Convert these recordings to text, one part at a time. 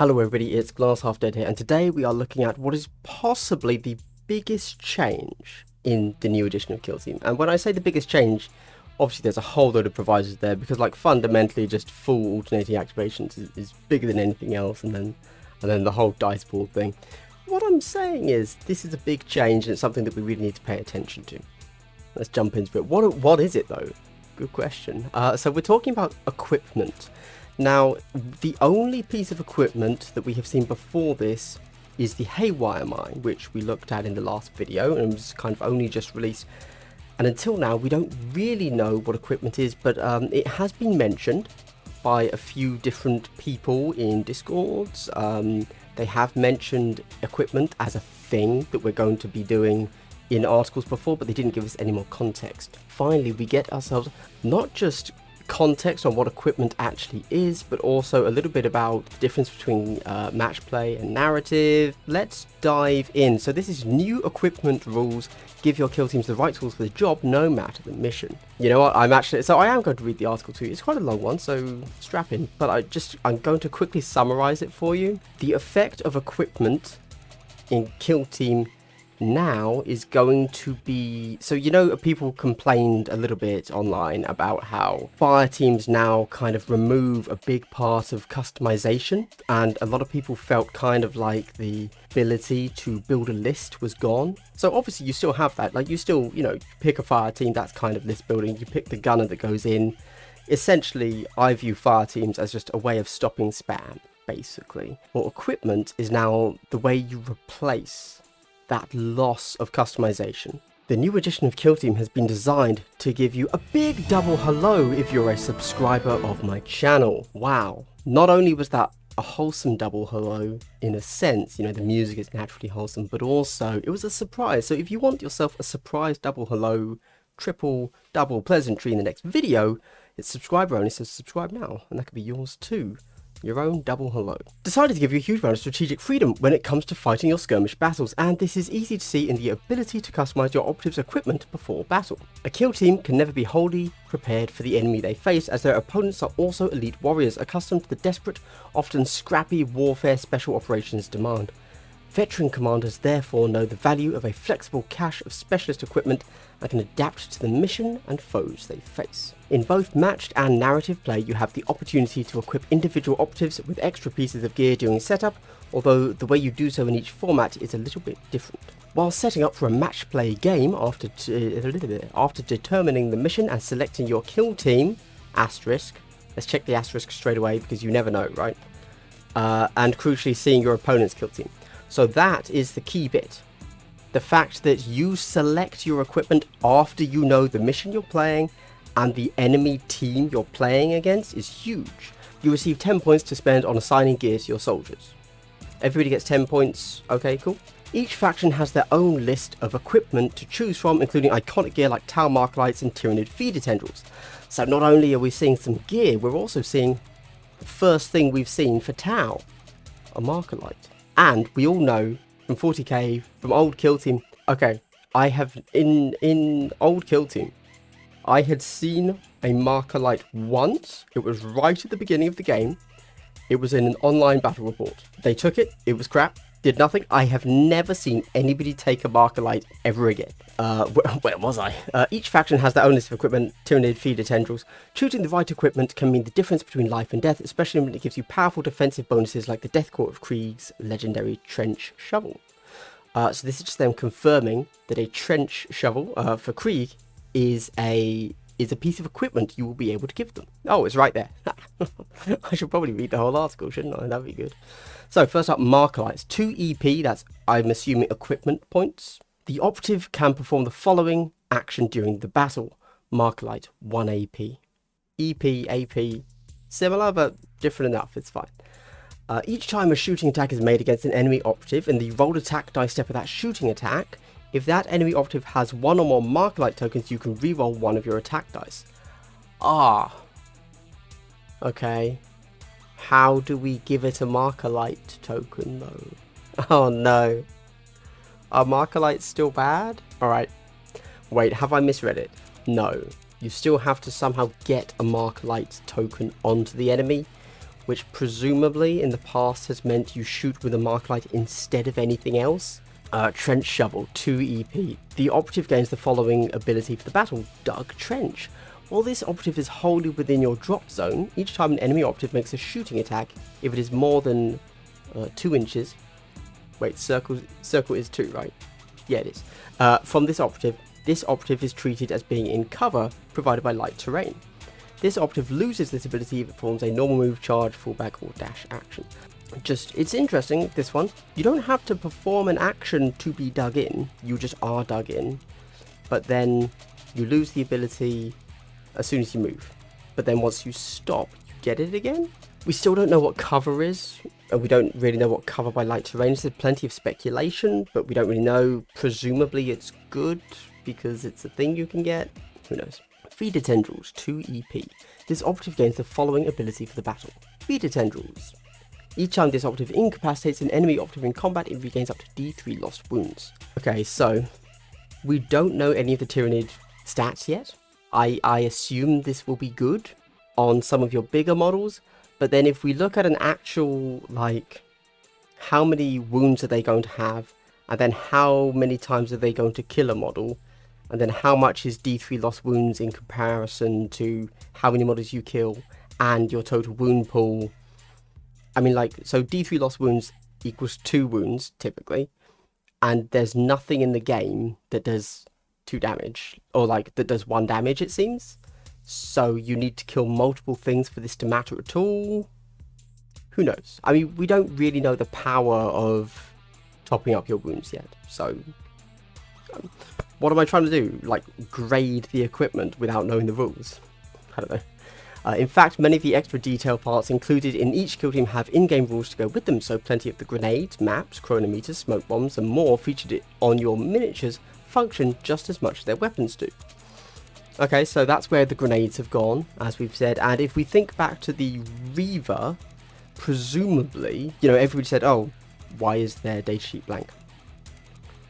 Hello everybody, it's Glass Half Dead here, and today we are looking at what is possibly the biggest change in the new edition of Kill Team. And when I say the biggest change, obviously there's a whole load of provisos there, because like fundamentally just full alternating activations is bigger than anything else, and then the whole dice pool thing. What I'm saying is this is a big change, and it's something that we really need to pay attention to. Let's jump into it. What is it though? Good question. So we're talking about equipment. Now, the only piece of equipment that we have seen before this is the Haywire Mine, which we looked at in the last video and was kind of only just released. And until now, we don't really know what equipment is, but it has been mentioned by a few different people in Discords. They have mentioned equipment as a thing that we're going to be doing in articles before, but they didn't give us any more context. Finally, we get ourselves not just context on what equipment actually is, but also a little bit about the difference between match play and narrative. Let's dive in. So this is new equipment rules. Give your kill teams the right tools for the job, no matter the mission. You know what? I am going to read the article to you. It's quite a long one, so strap in. But I'm going to quickly summarize it for you. The effect of equipment in Kill Team now is going to be, so you know, people complained a little bit online about how fire teams now kind of remove a big part of customization, and a lot of people felt kind of like the ability to build a list was gone. So obviously you still have that, like you still, you know, pick a fire team, that's kind of list building, you pick the gunner that goes in. Essentially, I view fire teams as just a way of stopping spam, basically. Well, equipment is now the way you replace that loss of customization. The new edition of Kill Team has been designed to give you a big double hello if you're a subscriber of my channel. Wow. Not only was that a wholesome double hello in a sense, you know, the music is naturally wholesome, but also it was a surprise. So if you want yourself a surprise double hello, triple, double pleasantry in the next video, it's subscriber only, so subscribe now, and that could be yours too. Your own double hello. Decided to give you a huge amount of strategic freedom when it comes to fighting your skirmish battles, and this is easy to see in the ability to customize your operative's equipment before battle. A kill team can never be wholly prepared for the enemy they face, as their opponents are also elite warriors accustomed to the desperate, often scrappy warfare special operations demand. Veteran commanders therefore know the value of a flexible cache of specialist equipment and can adapt to the mission and foes they face. In both matched and narrative play, you have the opportunity to equip individual operatives with extra pieces of gear during setup, although the way you do so in each format is a little bit different. While setting up for a match play game, after determining the mission and selecting your kill team, asterisk, let's check the asterisk straight away because you never know, right? And crucially seeing your opponent's kill team. So that is the key bit. The fact that you select your equipment after you know the mission you're playing and the enemy team you're playing against is huge. You receive 10 points to spend on assigning gear to your soldiers. Everybody gets 10 points. Okay, cool. Each faction has their own list of equipment to choose from, including iconic gear like Tau Marklights and Tyranid feeder tendrils. So not only are we seeing some gear, we're also seeing the first thing we've seen for Tau, a Markerlight. And we all know from 40k, from old Kill Team, okay, I have, in old Kill Team, I had seen a Markerlight once. It was right at the beginning of the game. It was in an online battle report. They took it, it was crap, did nothing. I have never seen anybody take a Markerlight ever again. Where was I? Each faction has their own list of equipment, Tyranid feeder tendrils. Choosing the right equipment can mean the difference between life and death, especially when it gives you powerful defensive bonuses like the Death Court of Krieg's legendary trench shovel. So this is just them confirming that a trench shovel for Krieg is a piece of equipment you will be able to give them. Oh, it's right there. I should probably read the whole article, shouldn't I? That'd be good. So first up, Markerlights. 2 EP, that's, I'm assuming, equipment points. The operative can perform the following action during the battle. Markerlight, 1 AP. EP, AP, similar but different enough, it's fine. Each time a shooting attack is made against an enemy operative and the rolled attack dice step of that shooting attack, if that enemy operative has one or more Markerlight tokens, you can reroll one of your attack dice. Ah. Okay. How do we give it a Markerlight token though? Oh no. Are Markerlights still bad? Alright. Wait, have I misread it? No. You still have to somehow get a Markerlight token onto the enemy, which presumably in the past has meant you shoot with a Marklight instead of anything else. Trench Shovel, 2 EP. The operative gains the following ability for the battle, Dug Trench. While this operative is wholly within your drop zone, each time an enemy operative makes a shooting attack, if it is more than 2 inches... Wait, circle is 2, right? Yeah, it is. From this operative is treated as being in cover, provided by light terrain. This operative loses this ability if it performs a normal move, charge, fallback, or dash action. It's interesting, this one. You don't have to perform an action to be dug in, you just are dug in. But then you lose the ability as soon as you move. But then once you stop, you get it again? We still don't know what cover is, and we don't really know what cover by light terrain is. There's plenty of speculation, but we don't really know. Presumably it's good, because it's a thing you can get. Who knows? Feeder Tendrils, 2 EP. This operative gains the following ability for the battle. Feeder Tendrils. Each time this operative incapacitates an enemy operative in combat, it regains up to D3 lost wounds. Okay, so we don't know any of the Tyranid stats yet. I assume this will be good on some of your bigger models, but then if we look at an actual, like, how many wounds are they going to have, and then how many times are they going to kill a model, and then how much is D3 lost wounds in comparison to how many models you kill and your total wound pool. I mean, like, so D3 lost wounds equals 2 wounds, typically, and there's nothing in the game that does 2 damage, or, like, that does 1 damage, it seems. So you need to kill multiple things for this to matter at all. Who knows? I mean, we don't really know the power of topping up your wounds yet, so... what am I trying to do? Like, grade the equipment without knowing the rules? I don't know. In fact, many of the extra detail parts included in each kill team have in-game rules to go with them, so plenty of the grenades, maps, chronometers, smoke bombs, and more featured on your miniatures function just as much as their weapons do. Okay, so that's where the grenades have gone, as we've said, and if we think back to the Reaver, presumably, you know, everybody said, oh, why is their datasheet blank?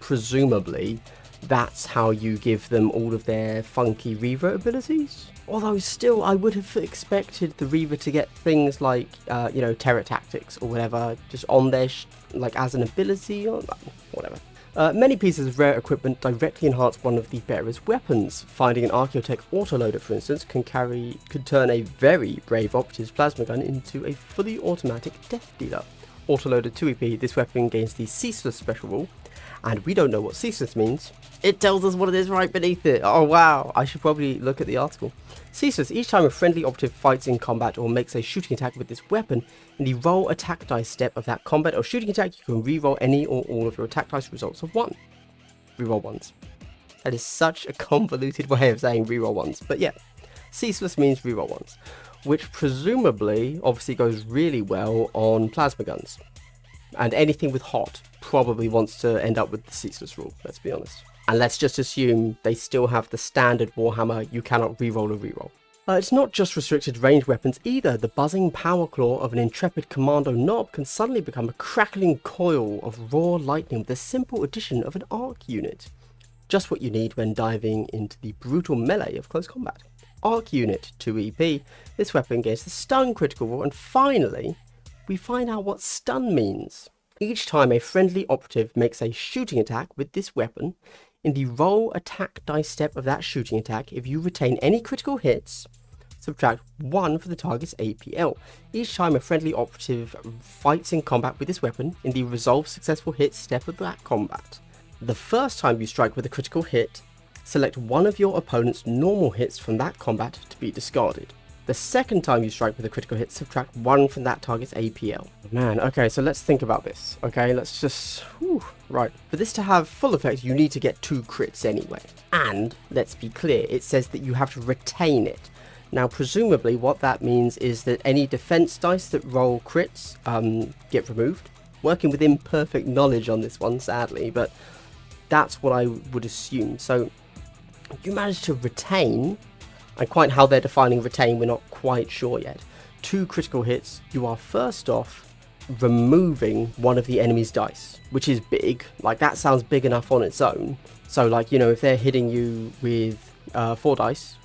Presumably, that's how you give them all of their funky Reaver abilities. Although still, I would have expected the Reaver to get things like, you know, Terror Tactics or whatever, just on their, like, as an ability or whatever. Many pieces of rare equipment directly enhance one of the bearer's weapons. Finding an Archaeotech autoloader, for instance, could turn a very brave operative's plasma gun into a fully automatic death dealer. Autoloader 2 EP, this weapon gains the Ceaseless special rule, and we don't know what Ceaseless means. It tells us what it is right beneath it. Oh wow, I should probably look at the article. Ceaseless, each time a friendly operative fights in combat or makes a shooting attack with this weapon, in the roll attack dice step of that combat or shooting attack, you can reroll any or all of your attack dice results of 1. Reroll 1s. That is such a convoluted way of saying reroll 1s, but yeah. Ceaseless means reroll 1s, which presumably obviously goes really well on plasma guns. And anything with hot probably wants to end up with the Ceaseless rule, let's be honest. And let's just assume they still have the standard Warhammer, you cannot reroll a reroll. It's not just restricted ranged weapons either. The buzzing power claw of an intrepid commando knob can suddenly become a crackling coil of raw lightning with the simple addition of an arc unit. Just what you need when diving into the brutal melee of close combat. Arc unit 2 EP, this weapon gains the stun critical rule, and finally, we find out what stun means. Each time a friendly operative makes a shooting attack with this weapon, in the roll attack dice step of that shooting attack, if you retain any critical hits, subtract 1 for the target's APL. Each time a friendly operative fights in combat with this weapon, in the resolve successful hit step of that combat, the first time you strike with a critical hit, select one of your opponent's normal hits from that combat to be discarded. The second time you strike with a critical hit, subtract 1 from that target's APL. Man, okay, so let's think about this. Okay, let's just... right. For this to have full effect, you need to get 2 crits anyway. And, let's be clear, it says that you have to retain it. Now, presumably, what that means is that any defense dice that roll crits get removed. Working with imperfect knowledge on this one, sadly, but that's what I would assume. So, you manage to retain... and quite how they're defining retain, we're not quite sure yet. 2 critical hits, you are first off removing one of the enemy's dice, which is big. Like, that sounds big enough on its own. So, like, you know, if they're hitting you with 4 dice,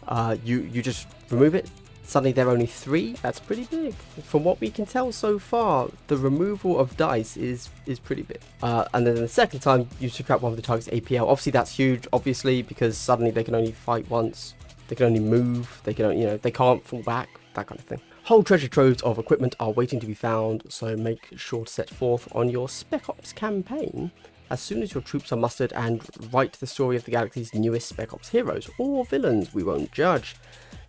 you just remove it, Suddenly they're only 3. That's pretty big. From what we can tell so far, the removal of dice is pretty big. And then the second time you subtract one of the target's APL. Obviously that's huge, obviously, because suddenly they can only fight once. They can only move. They can, they can't fall back. That kind of thing. Whole treasure troves of equipment are waiting to be found, so make sure to set forth on your Spec Ops campaign as soon as your troops are mustered and write the story of the galaxy's newest Spec Ops heroes or villains. We won't judge.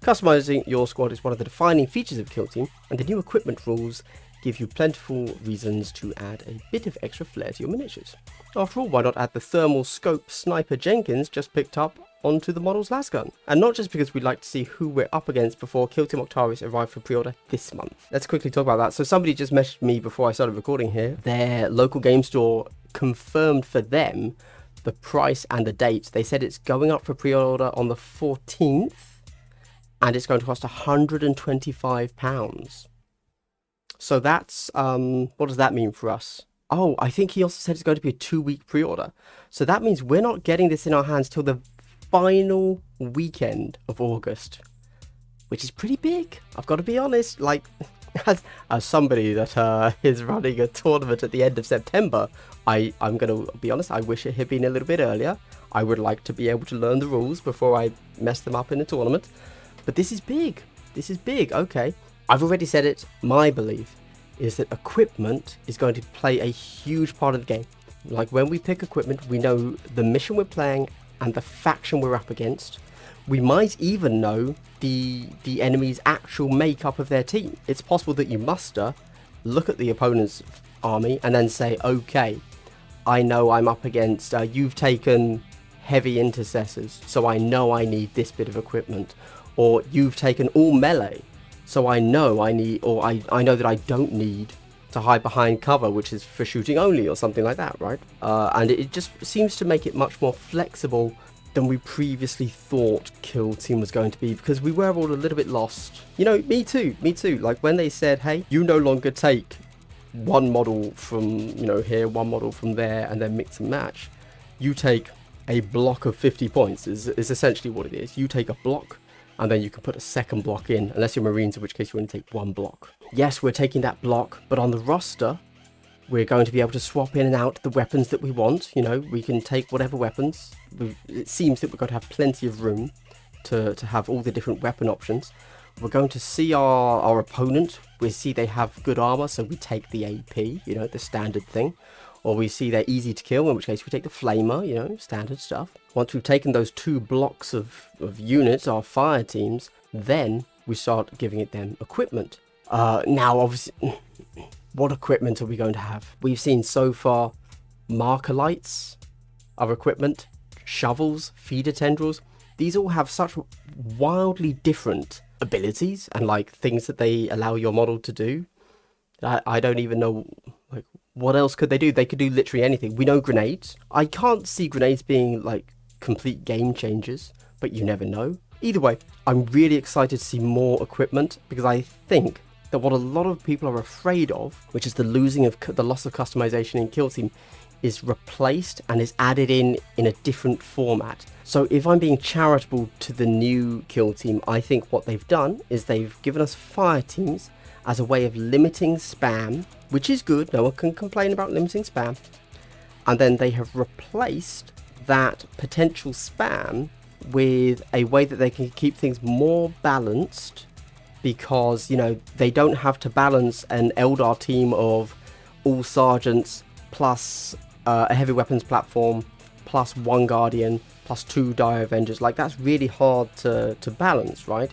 Customizing your squad is one of the defining features of Kill Team, and the new equipment rules give you plentiful reasons to add a bit of extra flair to your miniatures. After all, why not add the thermal scope Sniper Jenkins just picked up onto the model's lasgun? And not just because we'd like to see who we're up against before Kill Team Octarius arrive for pre-order this month. Let's quickly talk about that. So somebody just messaged me before I started recording here. Their local game store confirmed for them the price and the date. They said it's going up for pre-order on the 14th and it's going to cost £125. So that's, what does that mean for us? Oh, I think he also said it's going to be a 2-week pre-order. So that means we're not getting this in our hands till the final weekend of August, which is pretty big. I've got to be honest, like, as somebody that is running a tournament at the end of September, I'm going to be honest, I wish it had been a little bit earlier. I would like to be able to learn the rules before I mess them up in the tournament. But this is big. This is big. Okay. I've already said it. My belief is that equipment is going to play a huge part of the game. Like when we pick equipment, we know the mission we're playing and the faction we're up against. We might even know the enemy's actual makeup of their team. It's possible that you muster, look at the opponent's army, and then say, okay, I know I'm up against, you've taken heavy intercessors, so I know I need this bit of equipment. Or you've taken all melee, so I know I need, or I know that I don't need to hide behind cover, which is for shooting only or something like that, right? And it just seems to make it much more flexible than we previously thought Kill Team was going to be, because we were all a little bit lost. You know, me too. Like when they said, hey, you no longer take one model from, here, one model from there, and then mix and match. You take a block of 50 points is essentially what it is. You take a block, and then you can put a second block in, unless you're Marines, in which case you only take one block. Yes, we're taking that block, but on the roster, we're going to be able to swap in and out the weapons that we want. We can take whatever weapons. It seems that we're going to have plenty of room to have all the different weapon options. We're going to see our opponent. We see they have good armor, so we take the AP, the standard thing. Or we see they're easy to kill, in which case we take the flamer, standard stuff. Once we've taken those 2 blocks of units, our fire teams, then we start giving them equipment. Now, obviously, what equipment are we going to have? We've seen so far marker lights, our equipment, shovels, feeder tendrils. These all have such wildly different abilities and like things that they allow your model to do. I don't even know, like, what else could they do? They could do literally anything. We know grenades. I can't see grenades being like complete game changers, but you never know. Either way, I'm really excited to see more equipment, because I think that what a lot of people are afraid of, which is the loss of customization in Kill Team, is replaced and is added in a different format. So if I'm being charitable to the new Kill Team, I think what they've done is they've given us fire teams as a way of limiting spam, which is good. No one can complain about limiting spam. And then they have replaced that potential spam with a way that they can keep things more balanced, because they don't have to balance an Eldar team of all sergeants plus a heavy weapons platform plus 1 guardian plus 2 dire avengers. Like, that's really hard to balance, right?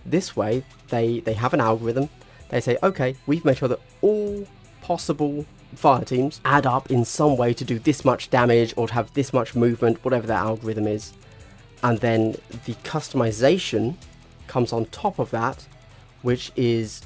This way they have an algorithm. They say, okay, we've made sure that all possible fire teams add up in some way to do this much damage or to have this much movement, whatever that algorithm is. And then the customization comes on top of that, which is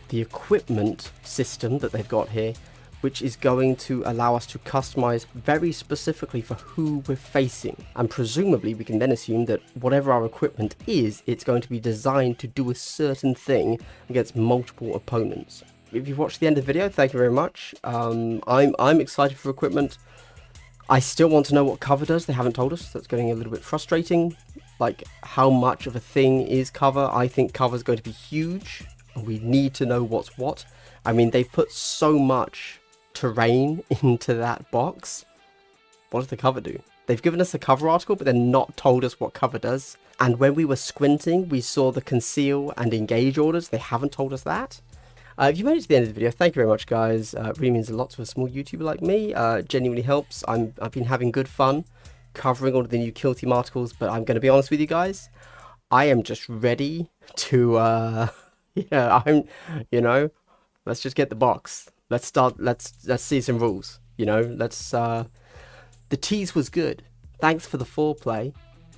the equipment system that they've got here, which is going to allow us to customize very specifically for who we're facing. And presumably we can then assume that whatever our equipment is, it's going to be designed to do a certain thing against multiple opponents. If you've watched the end of the video, thank you very much. I'm excited for equipment. I still want to know what cover does. They haven't told us. That's getting a little bit frustrating. like how much of a thing is cover. I think cover is going to be huge. We need to know what's what. I mean, they've put so much terrain into that box. What does the cover do? They've given us a cover article, but they're not told us what cover does. And when we were squinting, we saw the conceal and engage orders. They haven't told us that. If you made it to the end of the video, thank you very much, guys. It really means a lot to a small YouTuber like me. Genuinely helps. I've been having good fun covering all of the new Kill Team articles, but I'm going to be honest with you guys. I am just ready to, let's just get the box. Let's see some rules. The tease was good. Thanks for the foreplay,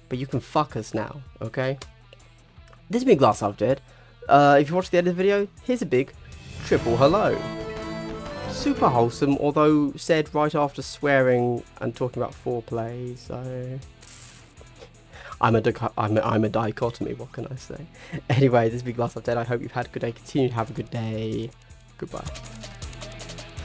but you can fuck us now, okay? This has been Glass Half Dead. If you watched the end of the video, here's a big triple hello. Super wholesome, although said right after swearing and talking about foreplay, so... I'm a dichotomy, what can I say? Anyway, this has been Glass Half Dead. I hope you've had a good day. Continue to have a good day. Goodbye.